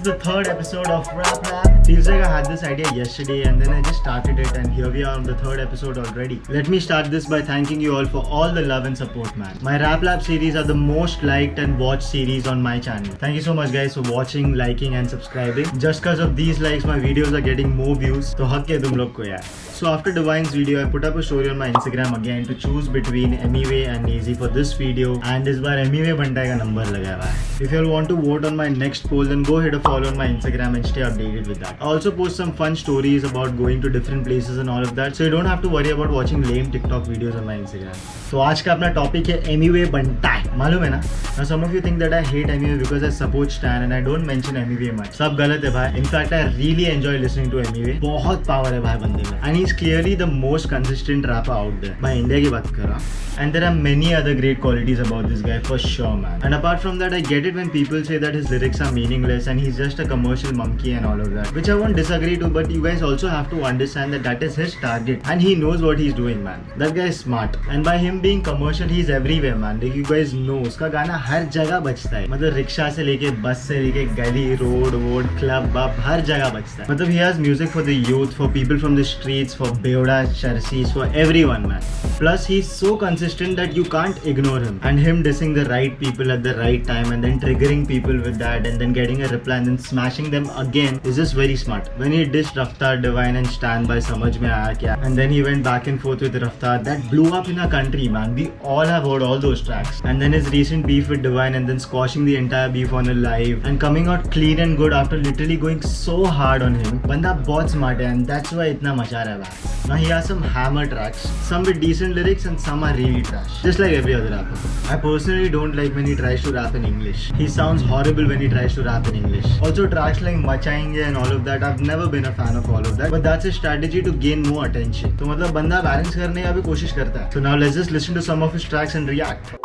the third episode of Rap Lab. Feels like I had this idea yesterday and then I just started it, and here we are on the third episode already. Let me start this by thanking you all for all the love and support, man. My Rap Lab series are the most liked and watched series on my channel. Thank you so much guys for watching, liking and subscribing. Just cause of these likes, my videos are getting more views. So hak hai tum log ko yaar. So after Divine's video, I put up a story on my Instagram again to choose between Emiway and Nazy for this video, and इस बार Emiway Bantai का number लगा हुआ है. If you all want to vote on my next poll, then go ahead and follow on my Instagram and stay updated with that. I also post some fun stories about going to different places and all of that, so you don't have to worry about watching lame TikTok videos on my Instagram. So आज का अपना topic है Emiway Bantai. मालूम है ना? Now some of you think that I hate Emiway because I support Stan and I don't mention Emiway much. सब गलत है भाई. In fact, I really enjoy listening to Emiway. बहुत power है भाई बंदे में. And he's clearly the most consistent rapper out there. मैं इंडिया की बात कर रहा हूँ. And there are many other great qualities about this guy for sure, man. And apart from that, I get it when people say that his lyrics are meaningless and he's just a commercial monkey and all of that, which I won't disagree to, but you guys also have to understand that that is his target and he knows what he's doing, man. That guy is smart. And by him being commercial, he's everywhere, man. Like you guys know, उसका गाना हर जगह बजता है. मतलब rickshaw से लेके बस से लेके गली रोड वोड क्लब बब हर जगह बजता है. मतलब he has music for the youth, for people from the streets, for beoda charsis, for everyone, man. Plus he's so consistent that you can't ignore him, and him dissing the right people at the right time and then triggering people with that and then getting a reply and then smashing them again is just very smart. When he dissed Raftaar, Divine and Stan by Samajh Mein Aaya Kya, and then he went back and forth with Raftaar, that blew up in our country, man. We all have heard all those tracks. And then his recent beef with Divine and then squashing the entire beef on a live and coming out clean and good after literally going so hard on him. Banda bahut smart hai, and that's why itna macha raha hai. Now he has some hammer tracks, some with decent lyrics and some are really trash, just like every other rapper. I personally don't like when he tries to rap in English. He sounds horrible when he tries to rap in English. Also tracks like Machayenge and all of that, I've never been a fan of all of that, but that's a strategy to gain more attention. तो मतलब बंदा balance करने का भी कोशिश करता है. So now let's just listen to some of his tracks and react.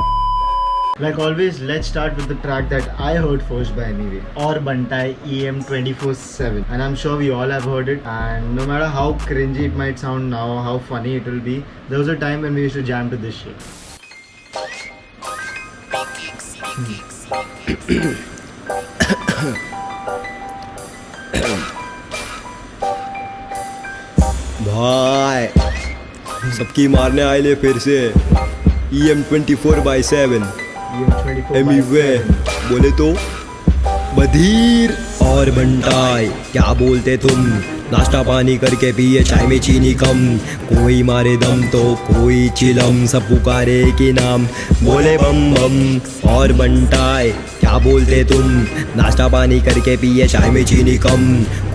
Like always, let's start with the track that I heard first by Emiway, Aur Bantai EM 24/7, and I'm sure we all have heard it, and no matter how cringy it might sound now, how funny it will be, there was a time when we used to jam to this shit. भाई सबकी मारने आए ले फिर से EM 24/7 Emiway बोले तो बधीर और बंटाई क्या बोलते तुम, नाश्ता पानी करके पिए चाय में चीनी कम, कोई मारे दम तो कोई चिलम, सब पुकारे की नाम बोले बम बम और बंटाई क्या बोलते तुम, नाश्ता पानी करके पिए चाय में चीनी कम,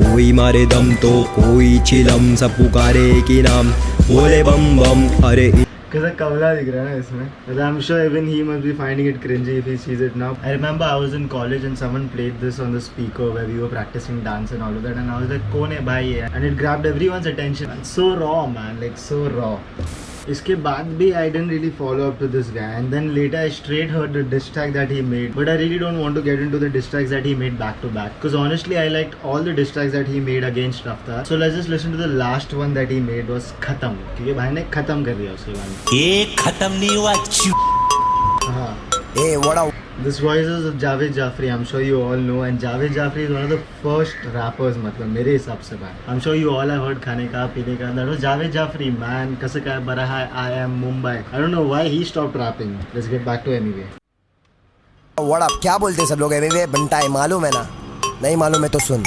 कोई मारे दम तो कोई चिलम, सब पुकारे की नाम बोले बम बम. अरे कैसा कवला दिख रहा है ना इसमें. But I'm sure even he must be finding it cringy if he sees it now. I remember I was in college and someone played this on the speaker where we were practicing dance and all of that, and I was like, "कौन है भाई ये?" And it grabbed everyone's attention. It's so raw, man, like so raw. इसके बाद भी I didn't really follow up to this guy, and then later I straight heard the diss track that he made, but I really don't want to get into the diss tracks that he made back to back, because honestly I liked all the diss tracks that he made against Raftaar. So let's just listen to the last one that he made, was खत्म, क्योंकि भाई ने खत्म कर दिया उसके बाद. ये खत्म नहीं हुआ. हाँ. Hey, what up? This voice is of Javed Jafri, I'm sure you all know, and Javed Jafri is one of the first rappers, मतलब मेरे हिसाब से भाई. I'm sure you all have heard खाने का पीने का. That was Javed Jafri, man. कसं काय बरा है, I am Mumbai. I don't know why he stopped rapping. Let's get back to Emiway. What up? क्या बोलते सब लोग Emiway बंटाई, मालूम है ना? नहीं मालूम है तो सुन.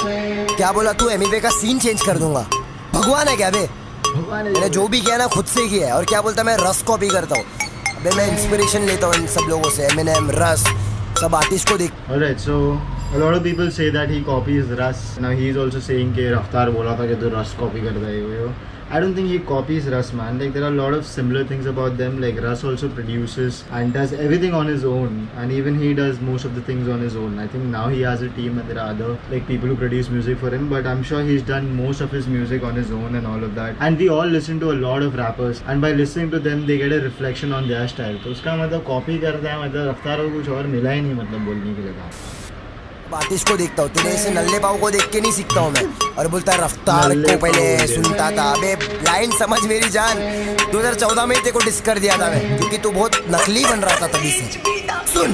क्या बोला तू, Emiway का सीन चेंज कर दूंगा. भगवान है क्या बे? मैंने जो भी किया ना खुद से किया है, और क्या बोलता मैं रस कॉपी करता हूँ. अबे मैं इंस्पिरेशन लेता हूँ इन सब लोगों से, Eminem, रस, सब आर्टिस्ट को देख. Alright, so a lot of people say that he copies Russ. Now he is also saying कि रफ्तार बोला था कि तू Russ copy करता है ये. I don't think he copies Russ, man. Like there are a lot of similar things about them. Like Russ also produces and does everything on his own, and even he does most of the things on his own. I think now he has a team and there are other like people who produce music for him, but I'm sure he's done most of his music on his own and all of that. And we all listen to a lot of rappers, and by listening to them they get a reflection on their style. तो उसका मतलब copy करता है, मतलब रफ्तार को कुछ और मिला ही नहीं, मतलब बोलने के लिए था. आर्टिस्ट को देखता हूँ, तेरे ऐसे नल्ले पाव को देख के नहीं सीखता हूँ मैं. और बोलता है रफ्तार को पहले सुनता था. अबे लाइन समझ मेरी जान, 2014 में तेरे को डिस कर दिया था मैं, क्योंकि तू बहुत नकली बन रहा था तभी से. सुन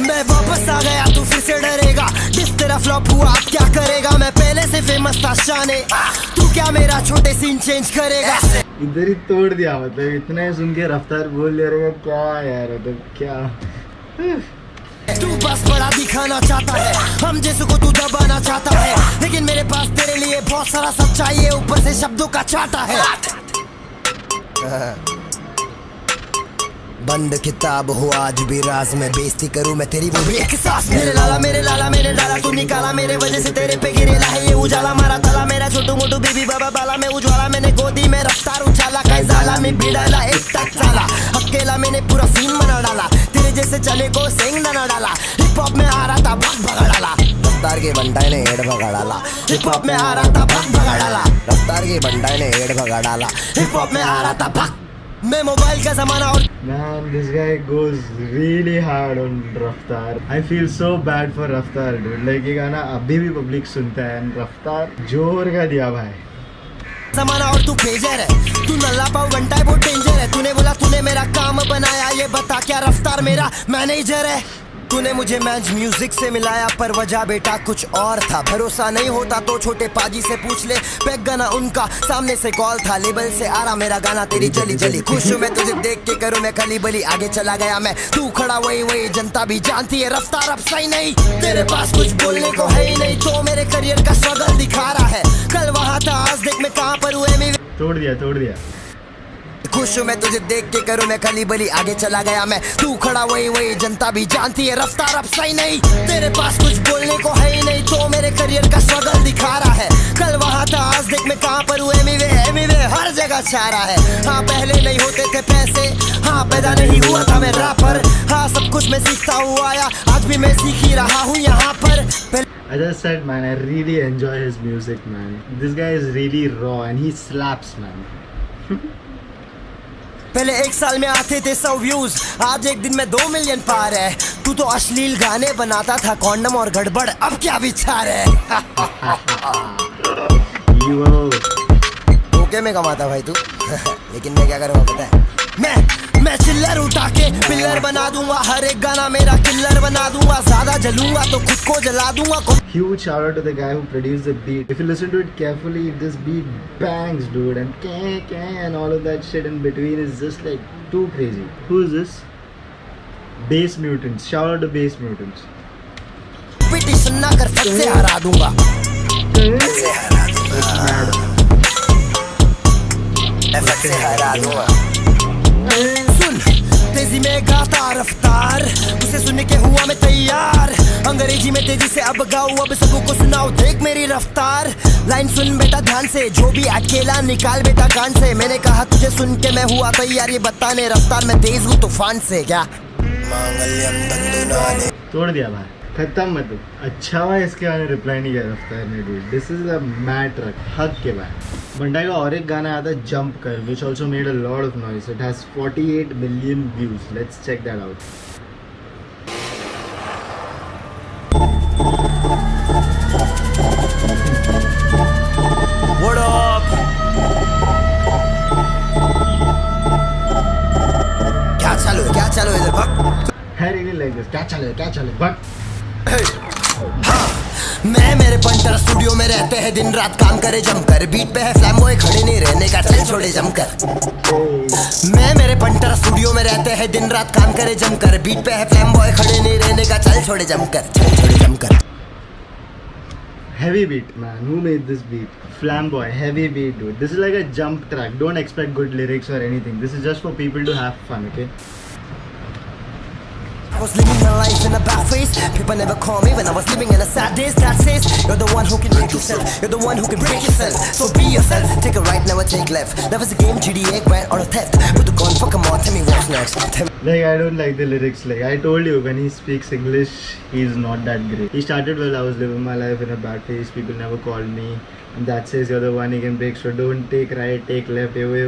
मैं वापस आ गया तू फिर से डरेगा जिस तेरा फ्लॉप हुआ अब क्या करेगा मैं पहले से फेमस था शाने तू क्या मेरा छोटे सीन चेंज करेगा इधर ही तोड़ दिया मतलब इतना ही सुन के रफ्तार बोल ले रहे क्या यार मतलब क्या तू बस बड़ा दिखाना चाहता है हम जैसे को तू दबाना चाहता है लेकिन मेरे पास तेरे लिए बहुत सारा सच्चाई है ऊपर से शब्दों का चाटा है बंद किताब हो आज भी राज में बेइज्जती करूं मैं तेरी वो भी एक सांस मेरे लाला मैंने डाला तू निकाला मेरे वजह से तेरे पे गिरेला है ये उजाला मारा ताला मेरा छोटू मोटू बीबी बाबा बाला में उज्वाला मैंने गोदी में रफ्तार उछाला कई जाला में भिड़ाला एक तक चाला अकेला मैंने पूरा सीन बना डाला तेरे जैसे चले को सेंग ना डाला हिप हॉप में आ रहा था भग भगा डाला रफ्तार के बंटाई ने हेड भगा डाला हिप हॉप में आ रहा था भग भगा डाला रफ्तार के बंटाई ने हेड भगा डाला हिप हॉप में आ रहा था भग मैं मोबाइल का जमाना और Man, this guy goes really hard on Raftar. I feel so bad for Raftar, dude. Like ये गाना अभी भी पब्लिक सुनता है and Raftar जोर का दिया भाई. जमाना और तू पेजर है तू नल्ला पाव घंटा है बहुत डेंजर है तूने बोला तूने मेरा काम बनाया ये बता क्या रफ्तार मेरा मैनेजर है तूने मुझे मैच म्यूजिक से मिलाया पर वजह बेटा कुछ और था भरोसा नहीं होता तो छोटे पाजी से पूछ ले पैक गाना उनका सामने से कॉल था लेबल से आ रहा मेरा गाना तेरी जली जली खुश हूँ मैं तुझे देख के करूँ मैं खली बली आगे चला गया मैं तू खड़ा वही जनता भी जानती है रफ्तार अब सही नहीं तेरे पास कुछ बोलने को है ही नहीं तो मेरे करियर का स्ट्रगल दिखा रहा है कल वहाँ था आज देख मैं कहाँ पर हुए तोड़ दिया खुश हूँ मैं तुझे देख के करूँ मैं खली बली आगे चला गया मैं तू खड़ा वही जनता भी जानती है रफ्तार अब सही नहीं तेरे पास कुछ बोलने को है ही नहीं तो मेरे करियर का स्ट्रगल दिखा रहा है कल वहाँ था आज देख मैं कहाँ पर हूँ एमीवे हर जगह छा रहा है हाँ पहले नहीं होते थे पैसे हाँ पैदा नहीं हुआ था मैं रैपर हाँ सब कुछ मैं सीखता हुआ आया आज भी मैं सीख ही रहा हूँ यहाँ पर I just said man, I really enjoy his music man. This guy is really raw and he slaps man. पहले एक साल में आते थे 100 व्यूज आज एक दिन में 2 मिलियन पार है तू तो अश्लील गाने बनाता था कॉन्डम और गड़बड़ अब क्या विचार है ओके में कमाता भाई तू लेकिन मैं क्या करूँगा पता है मैं चिल्लर उठा के पिल्लर बना दूंगा हर एक गाना मेरा किल्लर बना दूंगा ज्यादा जलूंगा तो खुद को जला दूंगा Huge shout out to the guy who produced the beat. If you listen to it carefully, this beat bangs, dude, and and all of that shit in between is just like too crazy. Who is this? Bass Mutants. Shout out to Bass Mutants. Petition ना कर सबसे हरा दूंगा सबसे हरा दूंगा सुन तेजी में गाता रफ्तार उसे सुनने के हुआ मैं तैयार अंग्रेजी में तेजी से अब गाऊं अब सबको सुनाओ देख मेरी रफ्तार लाइन सुन बेटा ध्यान से जो भी अकेला निकाल बेटा कान से मैंने कहा तुझे सुन के मैं हुआ तैयार ये बताने रफ्तार में तेज हूँ तूफान से क्या तोड़ दिया भाई खत्म मतलब अच्छा हुआ इसके गाने रिप्लाई नहीं किया रफ्तार ने dude. This is a mad track हक के भाई बंटाई का और एक गाना आया था जंप कर which also made a lot of noise. It has 48 million views. Let's check that out. What up? क्या चालू है इधर भग I really like this. क्या चले बट मैं मेरे पंटर स्टूडियो में रहते हैं दिन रात काम करे जमकर बीट पे है फ्लैम बॉय खड़े नहीं रहने का चल छोड़े जमकर मैं मेरे पंटर स्टूडियो में रहते हैं दिन रात काम करे जमकर बीट पे है फ्लैम बॉय खड़े नहीं रहने का चल छोड़े जमकर Heavy beat, man. Who made this beat? Flamboy, heavy beat, dude. This is like a jump track. Don't expect good lyrics or anything. This is just for people to have fun, okay? I was living my life in a bad phase. People never call me when I was living in a sad days. That says you're the one who can make yourself. You're the one who can break yourself. So be yourself. Take a right, never take left. That was a game, GTA, grind or a theft. Put the gun, fuck 'em all. Tell me what's next. Like I don't like the lyrics. Like I told you, when he speaks English, he's not that great. He started while I was living my life in a bad phase. People never called me. And that says you're the one who can break. So don't take right, take left. ये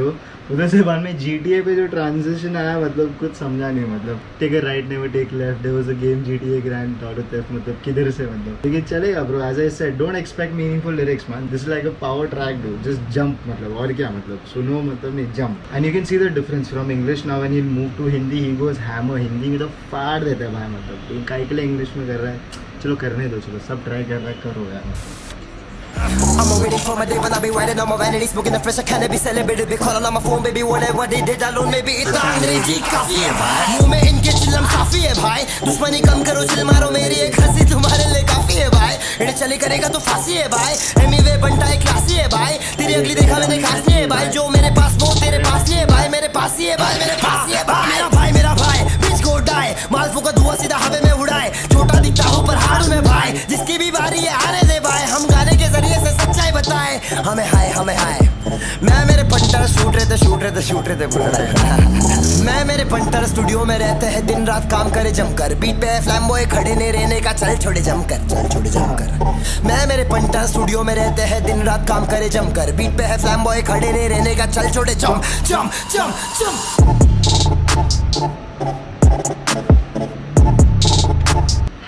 उधर से बाद में GTA पे जो transition आया मतलब कुछ समझा नहीं मतलब take a right never take left there was a game GTA grand auto theft मतलब किधर से मतलब लेकिन चलेगा bro as I said don't expect meaningful lyrics, man. This is like a power track, dude. Just jump, मतलब और क्या मतलब सुनो मतलब नहीं jump. And you can see the difference from English now when he move to Hindi, he goes hammer. Hindi में तो फाड़ देता है भाई, मतलब तो काहे के लिए इंग्लिश में कर रहा है, चलो करने दो, चलो सब ट्राई कर रहा है, करो यार. I'm waiting for my day when I be riding on my vanity, smoking the fresh, I can't be celebrated, be calling on my phone, baby, whatever they did, alone maybe इतना अंग्रेजी काफी है भाई, मुंह में इनके चिल्लम काफी है भाई, दुश्मनी कम करो चिल मारो, मेरी एक हंसी तुम्हारे लिए काफी है भाई, इन्हें चली करेगा तो फांसी है भाई, एमीवे बनता है क्लासी है भाई, तेरी अगली देखा मैंने खास नहीं है भाई, जो मेरे पास वो तेरे पास नहीं है भाई, मेरे पास ही है भाई, मेरे पास ही है भाई, मेरा भाई बीच को उड़ाए, मालफू का धुआं सीधा हवा में उड़ाए, छोटा दिखता हूँ पर हारू में भाई, जिसकी भी बारी है आने दे भाई, हम गाने के जरिए से सच्चाई बताए, हमें हाय मैं मेरे पंटर शूट रहे थे मैं मेरे पंटर स्टूडियो में रहते हैं, दिन रात काम करे जमकर, बीट पे फ्लैम बॉय खड़े नहीं रहने का, चल छोड़े जमकर मैं मेरे पंटर स्टूडियो में रहते हैं, दिन रात काम करे जमकर, बीट पे है फ्लैम बॉय खड़े नहीं रहने का, चल छोड़े जम.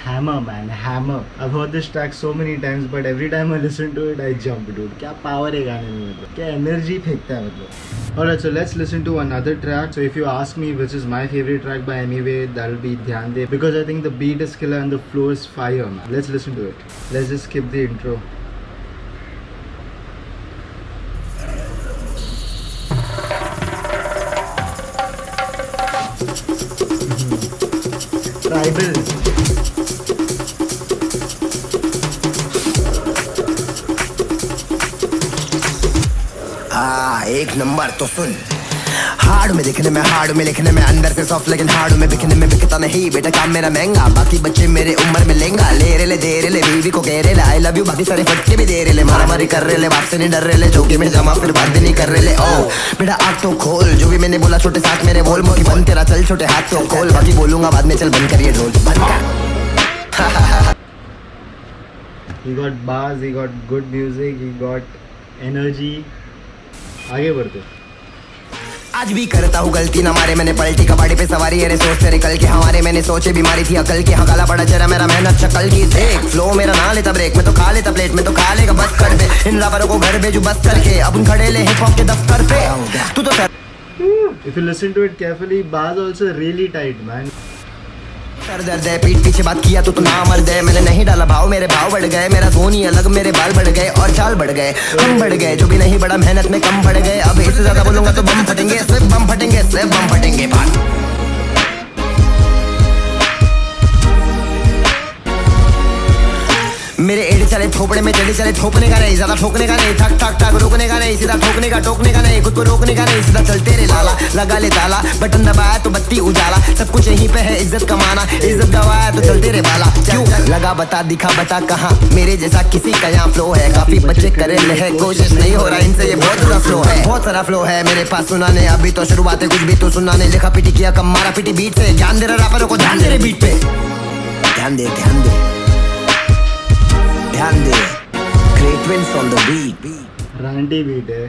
Hammer, man, hammer. I've heard this track so many times, but every time I listen to it, I jump, dude. क्या power है गाने में, मतलब क्या energy फेंकता है, मतलब. Alright, so let's listen to another track. So if you ask me which is my favorite track by Emiway, that'll be Dhyan De, because I think the beat is killer and the flow is fire, man. Let's listen to it. Let's just skip the intro. Tribal. एक number तो सुन, hard में दिखने में, hard में लिखने में, अंदर से सॉफ्ट लेकिन हार्ड में बिकने में बिकता नहीं, बेटा काम मेरा महंगा, बाकी बच्चे मेरे उम्र में लेंगा, ले रे ले दे रे ले, बीवी को कह रे ले आई लव यू, बाकी सारे फटके भी दे रे ले, मारा मारी कर रहे ले, बात से नहीं डर रहे ले, जोगी में जमा फिर बात भी नहीं कर रहे ले, ओ बेटा आँख तो खोल, जो भी मैंने बोला छोटे साथ मेरे बोल, मोही बंद तेरा चल, छोटे हाथ तो खोल, बाकी बोलूंगा बाद में, चल बंद करिए ढोल, बंद कर. He got bars, he got good music, he got energy. आगे बढ़ते. आज भी करता हूँ गलती ना मारे, मैंने पलटी कबाड़ी पे सवारी, अरे सोच तेरे कल के हमारे, मैंने सोचे बीमारी थी अकल की, हाँ काला पड़ा चेहरा मेरा, मेहनत शक्ल की देख, फ्लो मेरा ना लेता ब्रेक में तो खा लेता प्लेट में तो खा लेगा, बस कर दे इन रैपरों को घर भेजू बस करके, अब उन खड़े ले हिप हॉप के दफ्तर पे, तू तो sir. If you listen to it carefully, bars also really tight, man. Sir दर्द है, पीठ पीछे बात किया तो ना मर दे, मैंने नहीं डाला भाव, मेरे भाव बढ़ गए, मेरा धोनी अलग, मेरे बाल बढ़ गए और चाल बढ़ गए, हम बढ़ गए, जो भी नहीं बड़ा मेहनत में कम बढ़ गए, अब इससे ज्यादा बोलूंगा तो बम फटेंगे, सिर्फ बम फटेंगे बात. मेरे एड़े चले थोपड़े में जड़ी चले, थोपने का नहीं, ज्यादा ठोकने का नहीं, ठक ठक ठक रोकने का नहीं, सीधा ठोकने का टोकने का नहीं, खुद को रोकने का नहीं, सीधा चलते रे लाला, लगा ले ताला, बटन दबाया तो बत्ती उजाला, सब कुछ यहीं पे है इज्जत कमाना, इज्जत गवाया तो चलते रे बाला, क्यों लगा बता दिखा बता कहाँ, मेरे जैसा किसी का यहाँ फ्लो है, काफी बच्चे करे ले कोशिश नहीं हो रहा इनसे, ये बहुत सारा फ्लो है, बहुत सारा फ्लो है मेरे पास सुनाने, अभी तो शुरुआत है, कुछ भी तो सुनाने, लिखा पिटी किया कम मारा पिटी बीट से, ध्यान दे रहा रैपरों को, ध्यान दे रहे बीट पे, ध्यान दे, great wins on the beat. Ranty beat है,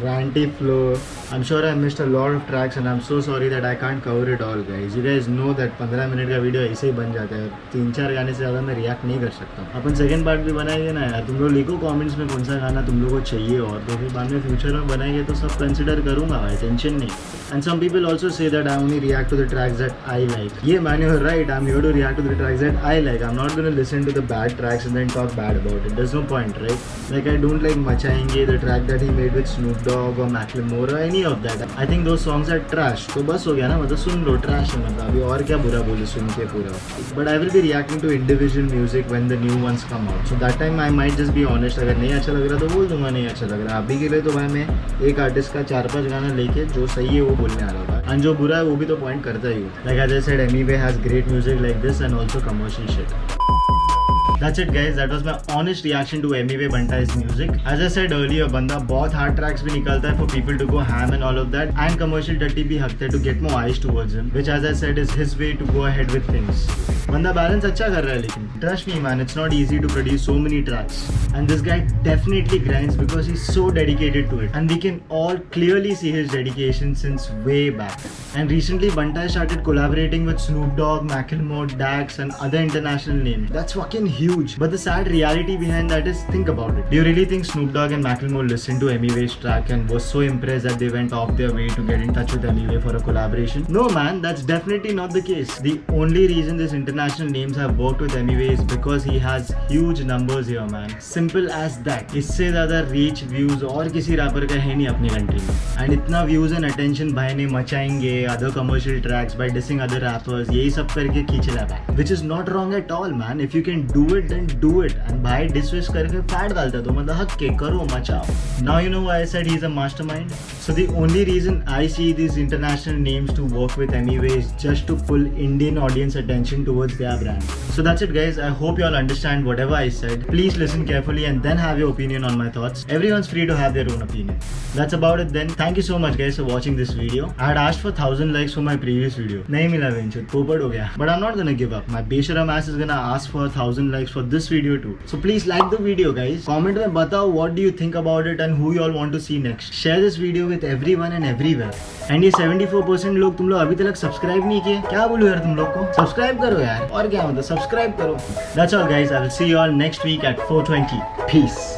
ranty flow. I'm sure I missed a lot of tracks and I'm so sorry that I can't cover it all, guys. You guys know that 15 minute का video ऐसे ही बन जाता है, 3-4 गाने से ज़्यादा मैं रिएक्ट नहीं कर सकता. अपन सेकंड पार्ट भी बनाएंगे ना यार, तुम लोग लिखो कमेंट्स में कौन सा गाना तुम लोगों को चाहिए, और तो फिर बाद में फ्यूचर में बनाएंगे तो सब कंसिडर करूँगा भाई, टेंशन नहीं. And some people also say that I only react to the tracks that I like. Yeah man, you're right. I'm here to react to the tracks that I like. I'm not gonna listen to the bad tracks and then talk bad about it. There's no point, right? Like I don't like Machayenge, the track that he made with Snoop Dogg or Macklemore or any of that. I think those songs are trash. तो बस हो गया ना, मतलब सुन लो, trash है मतलब, अभी और क्या बुरा बोले सुन के पूरा. But I will be reacting to individual music when the new ones come out. So that time I might just be honest. अगर नहीं अच्छा लग रहा तो बोल दूंगा नहीं अच्छा लग रहा. अभी के लिए तो भाई मैं एक आर्टिस्ट का 4-5 गाना लेके जो सही है वो बोलने आ रहा था, और जो बुरा है वो भी तो पॉइंट करता ही हूँ. Like as I said, Emiway has great music like this and also commercial shit. That's it guys, that was my honest reaction to Emiway Bantai's music. As I said earlier, बंदा बहुत hard tracks भी निकालता है for people to go ham and all of that, and commercial टट्टी भी हकते हैं to get more eyes towards him, which as I said is his way to go ahead with things. बंदा balance अच्छा कर रहा है, लेकिन trust me man, it's not easy to produce so many tracks, and this guy definitely grinds because he's so dedicated to it, and we can all clearly see his dedication since way back. And recently Bantai started collaborating with Snoop Dogg, Macklemore, Dax and other international names. That's fucking huge. huge. But the sad reality behind that is, think about it. Do you really think Snoop Dogg and Macklemore listened to Emiway's track and was so impressed that they went off their way to get in touch with Emiway for a collaboration? No man, that's definitely not the case. The only reason these international names have worked with Emiway is because he has huge numbers here, man. Simple as that. इससे ज़्यादा reach, views और किसी rapper का है नहीं अपनी country में. And इतना views and attention भाई ने मचाएंगे other commercial tracks by dissing other rappers, यही सब करके खींच ला भाई. Which is not wrong at all, man. If you can do it, then do it. And भाई diswish करके fat डालता तो मतलब हक के करो मचाओ. Now you know why I said he's a mastermind. So the only reason I see these international names to work with Emiway is just to pull Indian audience attention towards their brand. So that's it, guys. I hope you all understand whatever I said. Please listen carefully and then have your opinion on my thoughts. Everyone's free to have their own opinion. That's about it then. Thank you so much, guys, for watching this video. I had asked for 1000 likes for my previous video. नहीं मिला venture, पोपट हो गया. But I'm not gonna give up. My बेशरम ass is gonna ask for 1000 likes for this video too. So please like the video, guys. Comment में बताओ what do you think about it and who you all want to see next. Share this video with everyone and everywhere. And ये 74% लोग तुम लोग अभी तक subscribe नहीं किए. क्या बोलूं यार तुम लोग को? सब्सक्राइब करो यार. और क्या मतलब सब्सक्राइब करो. That's all, guys. I will see you all next week at 4:20. Peace.